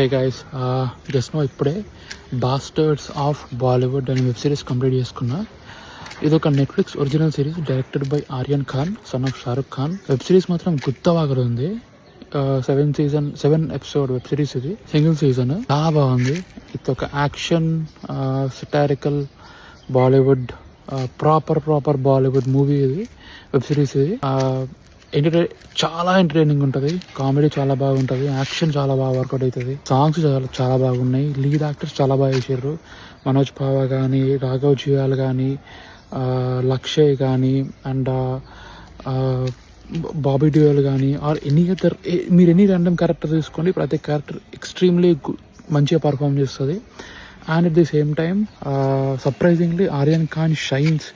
హే guys, just now ఇప్పుడే bastards of Bollywood అనే web series complete చేసుకున్నా. ఇది ఒక Netflix original series directed by Aryan Khan, son of Shahrukh Khan. Web series మాత్రం గుత్తవాగరు ఉంది. 7 ఎపిసోడ్ వెబ్ సిరీస్. ఇది సింగిల్ సీజన్, చాలా బాగుంది. ఇది ఒక action satirical Bollywood proper Bollywood movie. ఇది వెబ్ సిరీస్. ఇది చాలా ఎంటర్టైనింగ్ ఉంటుంది. కామెడీ చాలా బాగుంటుంది. యాక్షన్ చాలా బాగా వర్కౌట్ అవుతుంది. సాంగ్స్ చాలా బాగున్నాయి. లీడ్ యాక్టర్స్ చాలా బాగా చేశారు. మనోజ్ పావా కానీ, రాఘవ్ జుయాల్ కానీ, లక్షయ్ కానీ, అండ్ బాబీ డ్యూయల్ కానీ, ఆర్ మీరు ఎనీ ర్యాండమ్ క్యారెక్టర్ తీసుకోండి, ప్రతి క్యారెక్టర్ ఎక్స్ట్రీమ్లీ మంచిగా పర్ఫామ్ చేస్తుంది. And at the same time surprisingly Aryan Khan shines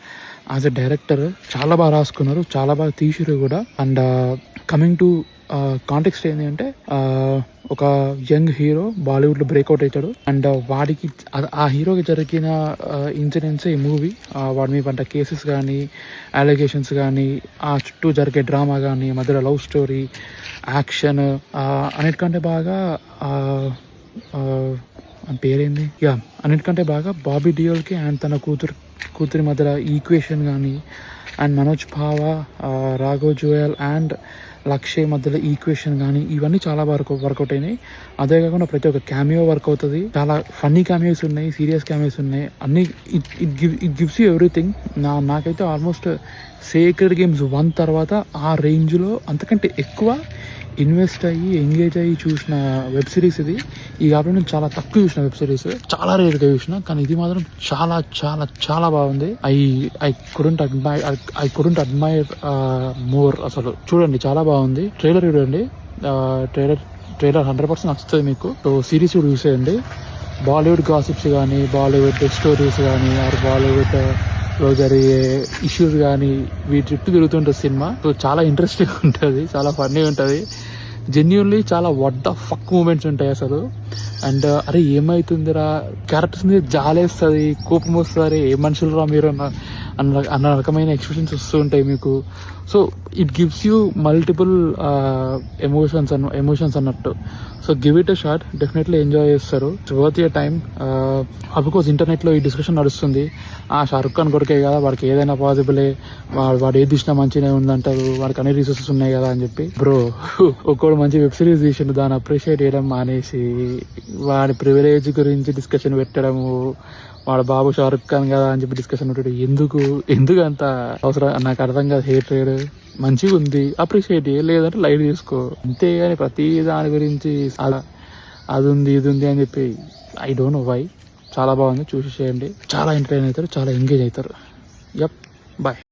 as a director. చాలా బాగా రాసుకున్నారు, చాలా బాగా తీసిరు కూడా. అండ్ కమింగ్ టు కాంటెక్స్ట్ ఏంటి అంటే, ఒక యంగ్ హీరో బాలీవుడ్లో బ్రేక్అవుట్ అవుతాడు. అండ్ వాడికి ఆ హీరోకి జరిగిన ఇన్సిడెంట్స్ ఈ మూవీ. వాడి మీద పంట కేసెస్ కానీ, అలిగేషన్స్ కానీ, ఆ చుట్టూ జరిగే డ్రామా కానీ, మధ్యలో లవ్ స్టోరీ, యాక్షన్, అన్నిటికంటే బాగా పేరేంది అన్నిటికంటే బాగా బాబీ డియోల్కి అండ్ తన కూతురి మధ్యలో ఈక్వేషన్ కానీ, అండ్ మనోజ్ పావా, రాఘవ్ జుయాల్ అండ్ లక్షయ్ మధ్యలో ఈక్వేషన్ కానీ, ఇవన్నీ చాలా వర్కౌట్ అయినాయి. అదే కాకుండా ప్రతి ఒక్క క్యామియో వర్క్ అవుతుంది. చాలా ఫన్నీ క్యామియోస్ ఉన్నాయి, సీరియస్ క్యామియోస్ ఉన్నాయి. అన్ని ఇట్ గివ్స్ యూ ఎవ్రీథింగ్. నాకైతే ఆల్మోస్ట్ సేక్రెడ్ గేమ్స్ 1 తర్వాత ఆ రేంజ్లో అంతకంటే ఎక్కువ ఇన్వెస్ట్ అయ్యి ఎంగేజ్ అయ్యి చూసిన వెబ్ సిరీస్ ఇది. ఈ కాబట్టి నేను చాలా తక్కువ చూసిన వెబ్ సిరీస్, చాలా రేర్గా చూసిన. కానీ ఇది మాత్రం చాలా చాలా చాలా బాగుంది. I couldn't admire more. అసలు చూడండి, చాలా బాగుంది. ట్రైలర్ చూడండి. ట్రైలర్ 100% నచ్చుతుంది మీకు. సో సిరీస్ కూడా చూసేయండి. బాలీవుడ్ గాసిప్స్ కానీ, బాలీవుడ్ స్టోరీస్ కానీ, ఆర్ బాలీవుడ్ లో జరిగే ఇష్యూస్ కానీ, వీటి చుట్టూ తిరుగుతుంటుంది సినిమా. సో చాలా ఇంట్రెస్టింగ్ ఉంటుంది, చాలా ఫన్నీ ఉంటుంది. జెన్యున్లీ చాలా వాట్ ద ఫక్ మూమెంట్స్ ఉంటాయి అసలు. అండ్ అరే ఏమవుతుందిరా, క్యారెక్టర్స్ మీద జాలేస్తుంది, కోపం వస్తుంది, ఏ మనుషులు రా మీరు అన్న రకమైన ఎక్స్ప్రెషన్స్ వస్తూ ఉంటాయి మీకు. So it gives you multiple emotions అన్నట్టు. So give it a shot, definitely enjoy చేస్తారు. It's worth your time. Of course ఇంటర్నెట్లో ఈ డిస్కషన్ నడుస్తుంది, షారుఖ్ ఖాన్ కొడుకే కదా, వాడికి ఏదైనా పాసిబులే, వాడు ఏది తీసినా మంచిగానే ఉందంటారు, వాడికి అన్ని రిసోర్సెస్ ఉన్నాయి కదా అని చెప్పి. బ్రో, ఒక్కోడు మంచి వెబ్ సిరీస్ తీసిండు, దాన్ని అప్రిషియేట్ చేయడం మానేసి వాడి ప్రివిలేజ్ గురించి డిస్కషన్ పెట్టడము, వాడు బాబు షారుఖ్ ఖాన్ కదా అని చెప్పి డిస్కషన్ పెట్టాడు. ఎందుకు అంత అవసరం నాకు అర్థం కాదు. హేట్రేడ్ మంచిగా ఉంది, అప్రిషియేట్ లేదంటే లైట్ తీసుకో అంతేగాని ప్రతి దాని గురించి అది ఉంది ఇది ఉంది అని చెప్పి ఐ డోంట్ నో వై. చాలా బాగుంది, చూసి చేయండి. చాలా ఎంటర్టైన్ అవుతారు, చాలా ఎంగేజ్ అవుతారు. Yup, bye.